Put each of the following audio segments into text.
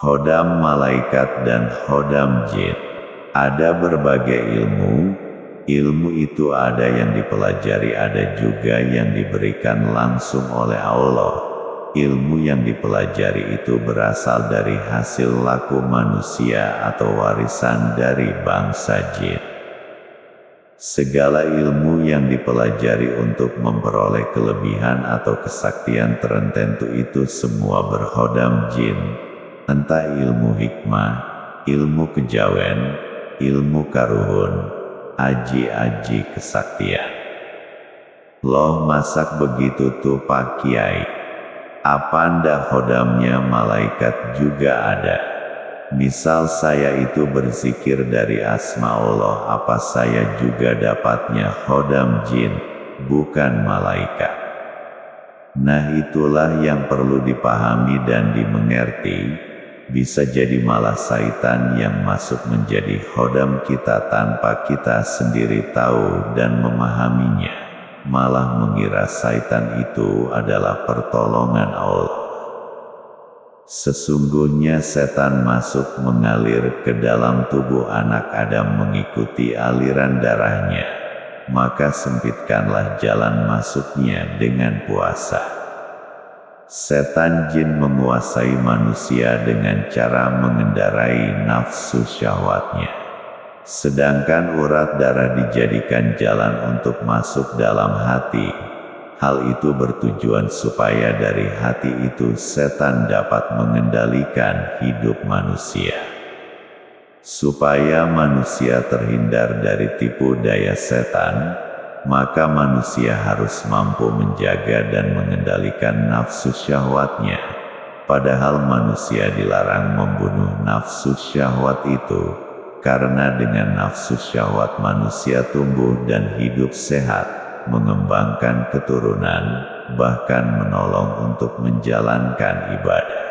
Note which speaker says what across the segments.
Speaker 1: Khodam malaikat dan khodam jin. Ada berbagai ilmu itu ada yang dipelajari, ada juga yang diberikan langsung oleh Allah. Ilmu yang dipelajari itu berasal dari hasil laku manusia atau warisan dari bangsa jin. Segala ilmu yang dipelajari untuk memperoleh kelebihan atau kesaktian tertentu itu semua berkhodam jin. Entah ilmu hikmah, ilmu kejawen, ilmu karuhun, aji-aji kesaktian. Loh, masak begitu tuh Pak Kiai? Apa ndak khodamnya malaikat juga ada? Misal saya itu berzikir dari asma Allah, apa saya juga dapatnya khodam jin, bukan malaikat? Nah, itulah yang perlu dipahami dan dimengerti. Bisa jadi malah syaitan yang masuk menjadi khodam kita tanpa kita sendiri tahu dan memahaminya, malah mengira syaitan itu adalah pertolongan Allah. Sesungguhnya setan masuk mengalir ke dalam tubuh anak Adam mengikuti aliran darahnya, maka sempitkanlah jalan masuknya dengan puasa. Setan jin menguasai manusia dengan cara mengendarai nafsu syahwatnya. Sedangkan urat darah dijadikan jalan untuk masuk dalam hati. Hal itu bertujuan supaya dari hati itu setan dapat mengendalikan hidup manusia. Supaya manusia terhindar dari tipu daya setan, maka manusia harus mampu menjaga dan mengendalikan nafsu syahwatnya. Padahal manusia dilarang membunuh nafsu syahwat itu, karena dengan nafsu syahwat manusia tumbuh dan hidup sehat, mengembangkan keturunan, bahkan menolong untuk menjalankan ibadah.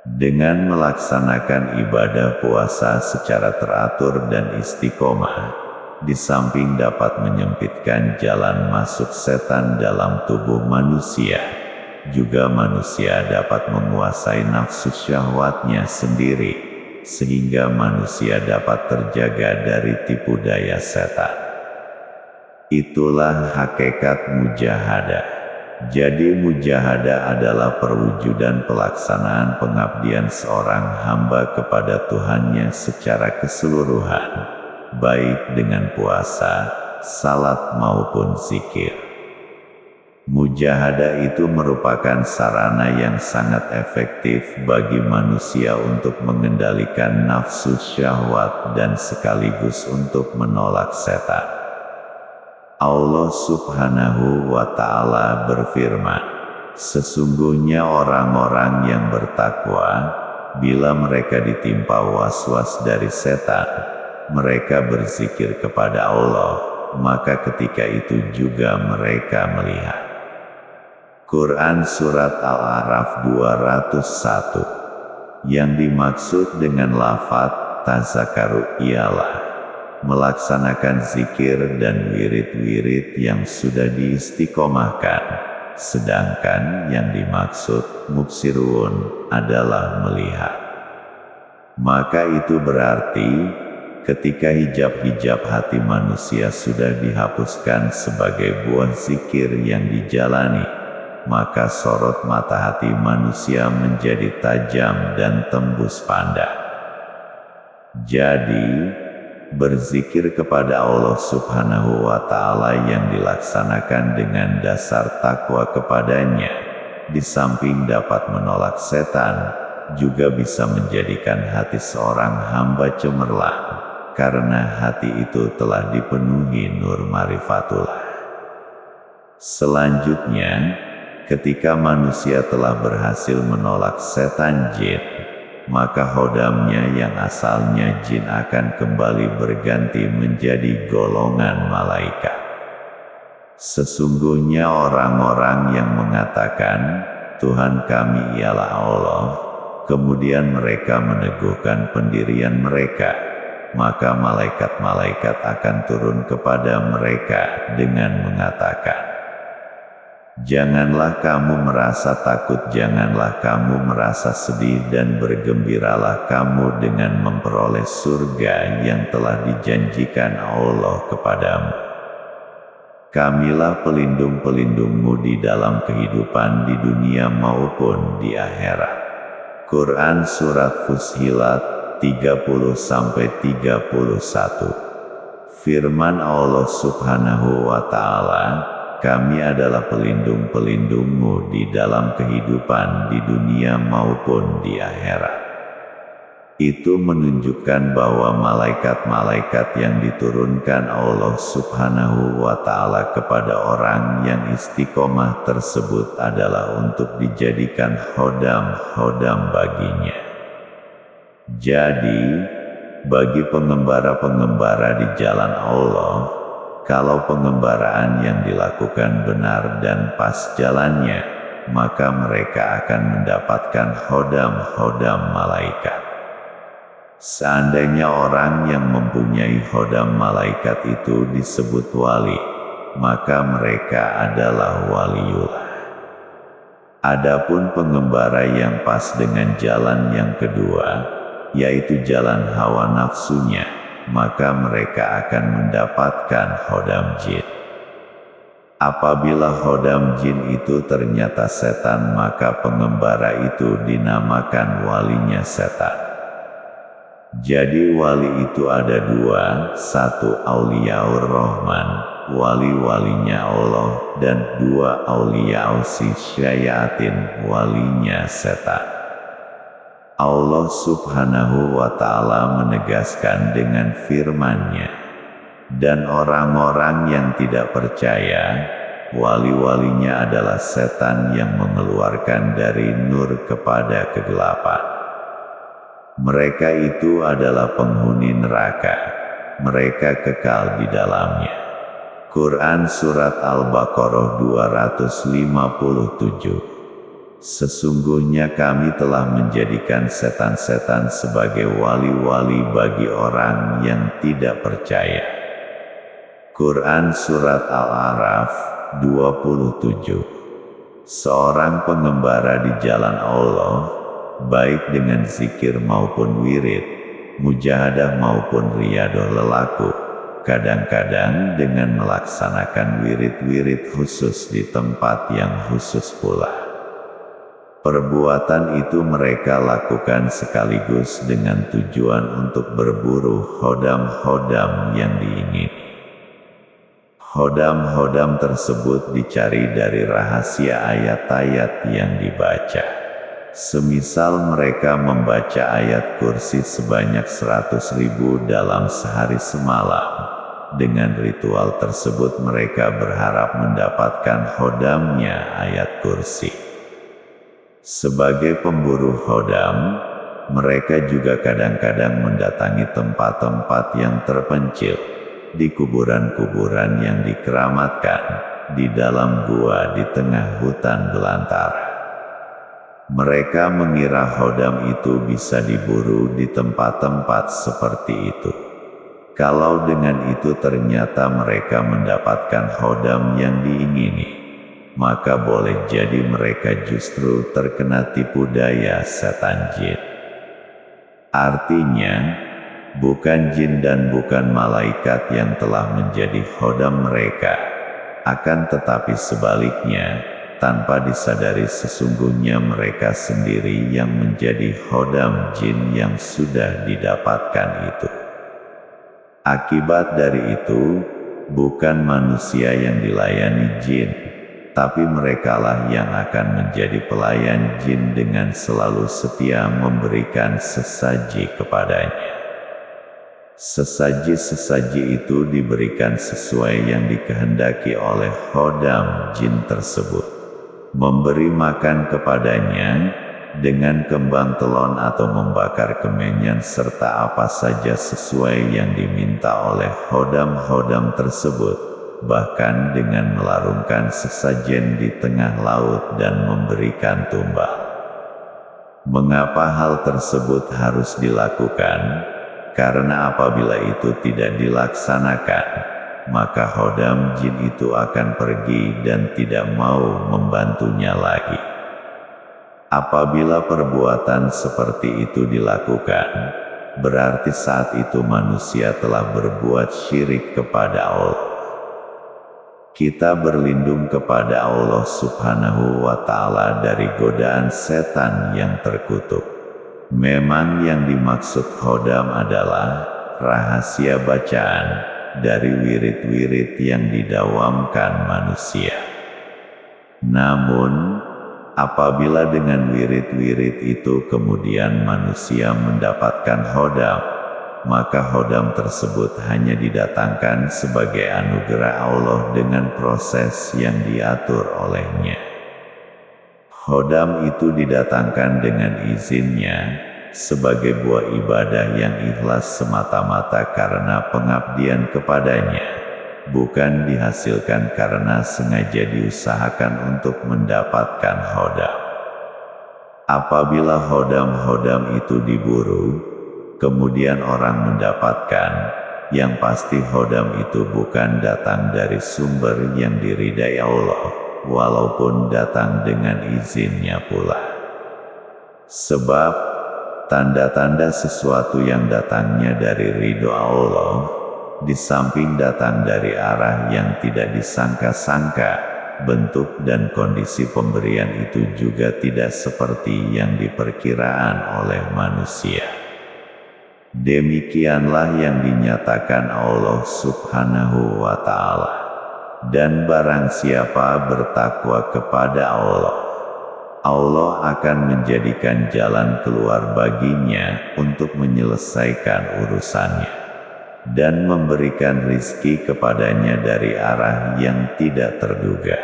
Speaker 1: Dengan melaksanakan ibadah puasa secara teratur dan istiqomah, di samping dapat menyempitkan jalan masuk setan dalam tubuh manusia, juga manusia dapat menguasai nafsu syahwatnya sendiri, sehingga manusia dapat terjaga dari tipu daya setan. Itulah hakikat mujahadah. Jadi mujahadah adalah perwujudan pelaksanaan pengabdian seorang hamba kepada Tuhannya secara keseluruhan, baik dengan puasa, salat maupun zikir. Mujahadah itu merupakan sarana yang sangat efektif bagi manusia untuk mengendalikan nafsu syahwat dan sekaligus untuk menolak setan. Allah Subhanahu wa Ta'ala berfirman, sesungguhnya orang-orang yang bertakwa, bila mereka ditimpa was-was dari setan, mereka berzikir kepada Allah, maka ketika itu juga mereka melihat. Quran Surat Al-A'raf 201. Yang dimaksud dengan lafaz tazakaru ialah melaksanakan zikir dan wirid-wirid yang sudah diistiqomahkan, sedangkan yang dimaksud mubsirun adalah melihat. Maka itu berarti, ketika hijab-hijab hati manusia sudah dihapuskan sebagai buah zikir yang dijalani, maka sorot mata hati manusia menjadi tajam dan tembus pandang. Jadi, berzikir kepada Allah Subhanahu wa Ta'ala yang dilaksanakan dengan dasar takwa kepadanya, di samping dapat menolak setan, juga bisa menjadikan hati seorang hamba cemerlang, karena hati itu telah dipenuhi nur marifatullah. Selanjutnya, ketika manusia telah berhasil menolak setan jin, maka khodamnya yang asalnya jin akan kembali berganti menjadi golongan malaikat. Sesungguhnya orang-orang yang mengatakan, Tuhan kami ialah Allah, kemudian mereka meneguhkan pendirian mereka, maka malaikat-malaikat akan turun kepada mereka dengan mengatakan, Janganlah kamu merasa takut, janganlah kamu merasa sedih, dan bergembiralah kamu dengan memperoleh surga yang telah dijanjikan Allah kepadamu. Kamilah pelindung-pelindungmu di dalam kehidupan di dunia maupun di akhirat. Quran Surat Fussilat 30-31. Firman Allah Subhanahu wa Ta'ala, kami adalah pelindung-pelindungmu di dalam kehidupan di dunia maupun di akhirat. Itu menunjukkan bahwa malaikat-malaikat yang diturunkan Allah Subhanahu wa Ta'ala kepada orang yang istiqomah tersebut adalah untuk dijadikan khodam-khodam baginya. Jadi, bagi pengembara-pengembara di jalan Allah, kalau pengembaraan yang dilakukan benar dan pas jalannya, maka mereka akan mendapatkan khodam-khodam malaikat. Seandainya orang yang mempunyai khodam malaikat itu disebut wali, maka mereka adalah waliullah. Adapun pengembara yang pas dengan jalan yang kedua, yaitu jalan hawa nafsunya, maka mereka akan mendapatkan khodam jin. Apabila khodam jin itu ternyata setan, maka pengembara itu dinamakan walinya setan. Jadi wali itu ada dua, satu Auliyaur Rahman, wali-walinya Allah, dan dua Auliyaus Syayatin, walinya setan. Allah Subhanahu wa Ta'ala menegaskan dengan firman-Nya, dan orang-orang yang tidak percaya, wali-walinya adalah setan yang mengeluarkan dari nur kepada kegelapan. Mereka itu adalah penghuni neraka, mereka kekal di dalamnya. Quran Surat Al-Baqarah 257. Sesungguhnya kami telah menjadikan setan-setan sebagai wali-wali bagi orang yang tidak percaya. Quran Surat Al-A'raf 27. Seorang pengembara di jalan Allah, baik dengan zikir maupun wirid, mujahadah maupun riyadah lelaku, kadang-kadang dengan melaksanakan wirid-wirid khusus di tempat yang khusus pula. Perbuatan itu mereka lakukan sekaligus dengan tujuan untuk berburu khodam-khodam yang diingini. Khodam-khodam tersebut dicari dari rahasia ayat-ayat yang dibaca. Semisal mereka membaca ayat kursi sebanyak 100.000 dalam sehari semalam. Dengan ritual tersebut mereka berharap mendapatkan khodamnya ayat kursi. Sebagai pemburu khodam, mereka juga kadang-kadang mendatangi tempat-tempat yang terpencil, di kuburan-kuburan yang dikeramatkan, di dalam gua di tengah hutan belantara. Mereka mengira khodam itu bisa diburu di tempat-tempat seperti itu. Kalau dengan itu ternyata mereka mendapatkan khodam yang diingini, maka boleh jadi mereka justru terkena tipu daya setan jin. Artinya, bukan jin dan bukan malaikat yang telah menjadi khodam mereka, akan tetapi sebaliknya, tanpa disadari sesungguhnya mereka sendiri yang menjadi khodam jin yang sudah didapatkan itu. Akibat dari itu, bukan manusia yang dilayani jin, tapi merekalah yang akan menjadi pelayan jin dengan selalu setia memberikan sesaji kepadanya. Sesaji-sesaji itu diberikan sesuai yang dikehendaki oleh khodam jin tersebut. Memberi makan kepadanya dengan kembang telon atau membakar kemenyan serta apa saja sesuai yang diminta oleh khodam-khodam tersebut, bahkan dengan melarungkan sesajen di tengah laut dan memberikan tumbal. Mengapa hal tersebut harus dilakukan? Karena apabila itu tidak dilaksanakan, maka Khodam jin itu akan pergi dan tidak mau membantunya lagi. Apabila perbuatan seperti itu dilakukan, berarti saat itu manusia telah berbuat syirik kepada Allah. Kita berlindung kepada Allah Subhanahu wa Ta'ala dari godaan setan yang terkutuk. Memang yang dimaksud Khodam adalah rahasia bacaan dari wirid-wirid yang didawamkan manusia. Namun, apabila dengan wirid-wirid itu kemudian manusia mendapatkan Khodam, maka Khodam tersebut hanya didatangkan sebagai anugerah Allah dengan proses yang diatur olehnya. Khodam itu didatangkan dengan izinnya, sebagai buah ibadah yang ikhlas semata-mata karena pengabdian kepadanya, bukan dihasilkan karena sengaja diusahakan untuk mendapatkan Khodam. Apabila Khodam itu diburu, kemudian orang mendapatkan, yang pasti Khodam itu bukan datang dari sumber yang diridai Allah, walaupun datang dengan izinnya pula. Sebab, tanda-tanda sesuatu yang datangnya dari ridho Allah, di samping datang dari arah yang tidak disangka-sangka, bentuk dan kondisi pemberian itu juga tidak seperti yang diperkiraan oleh manusia. Demikianlah yang dinyatakan Allah Subhanahu wa Ta'ala. Dan barang siapa bertakwa kepada Allah, Allah akan menjadikan jalan keluar baginya untuk menyelesaikan urusannya, dan memberikan rizki kepadanya dari arah yang tidak terduga.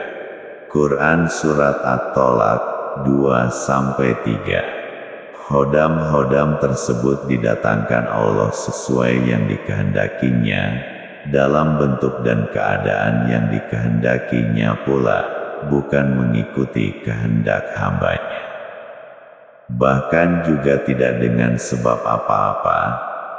Speaker 1: Quran Surat At-Tolak 2-3. Khodam tersebut didatangkan Allah sesuai yang dikehendakinya, dalam bentuk dan keadaan yang dikehendakinya pula, bukan mengikuti kehendak hambanya. Bahkan juga tidak dengan sebab apa-apa,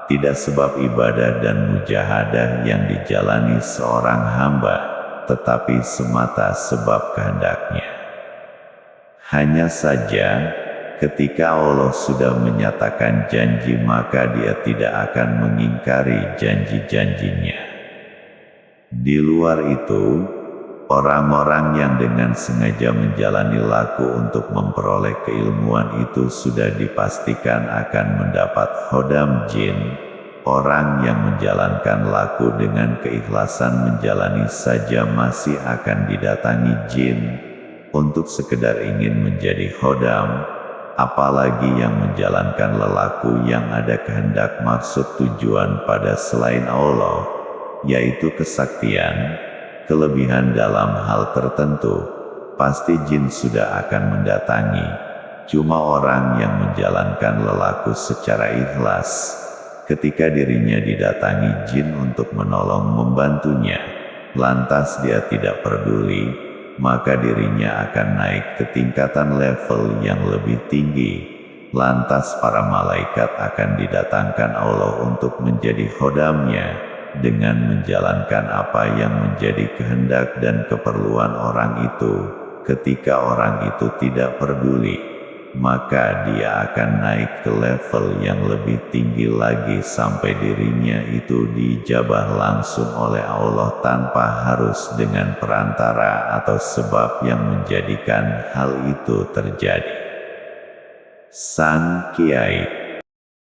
Speaker 1: tidak sebab ibadah dan mujahadah yang dijalani seorang hamba, tetapi semata sebab kehendaknya. Hanya saja, ketika Allah sudah menyatakan janji maka Dia tidak akan mengingkari janji-janjinya. Di luar itu, orang-orang yang dengan sengaja menjalani laku untuk memperoleh keilmuan itu sudah dipastikan akan mendapat Khodam jin. Orang yang menjalankan laku dengan keikhlasan menjalani saja masih akan didatangi jin untuk sekedar ingin menjadi Khodam, apalagi yang menjalankan lelaku yang ada kehendak maksud tujuan pada selain Allah, yaitu kesaktian, kelebihan dalam hal tertentu, pasti jin sudah akan mendatangi. Cuma orang yang menjalankan lelaku secara ikhlas, ketika dirinya didatangi jin untuk menolong membantunya, lantas dia tidak peduli, maka dirinya akan naik ke tingkatan level yang lebih tinggi. Lantas para malaikat akan didatangkan Allah untuk menjadi khodamnya, dengan menjalankan apa yang menjadi kehendak dan keperluan orang itu. Ketika orang itu tidak peduli, maka dia akan naik ke level yang lebih tinggi lagi sampai dirinya itu diijabah langsung oleh Allah tanpa harus dengan perantara atau sebab yang menjadikan hal itu terjadi. Sang Kiai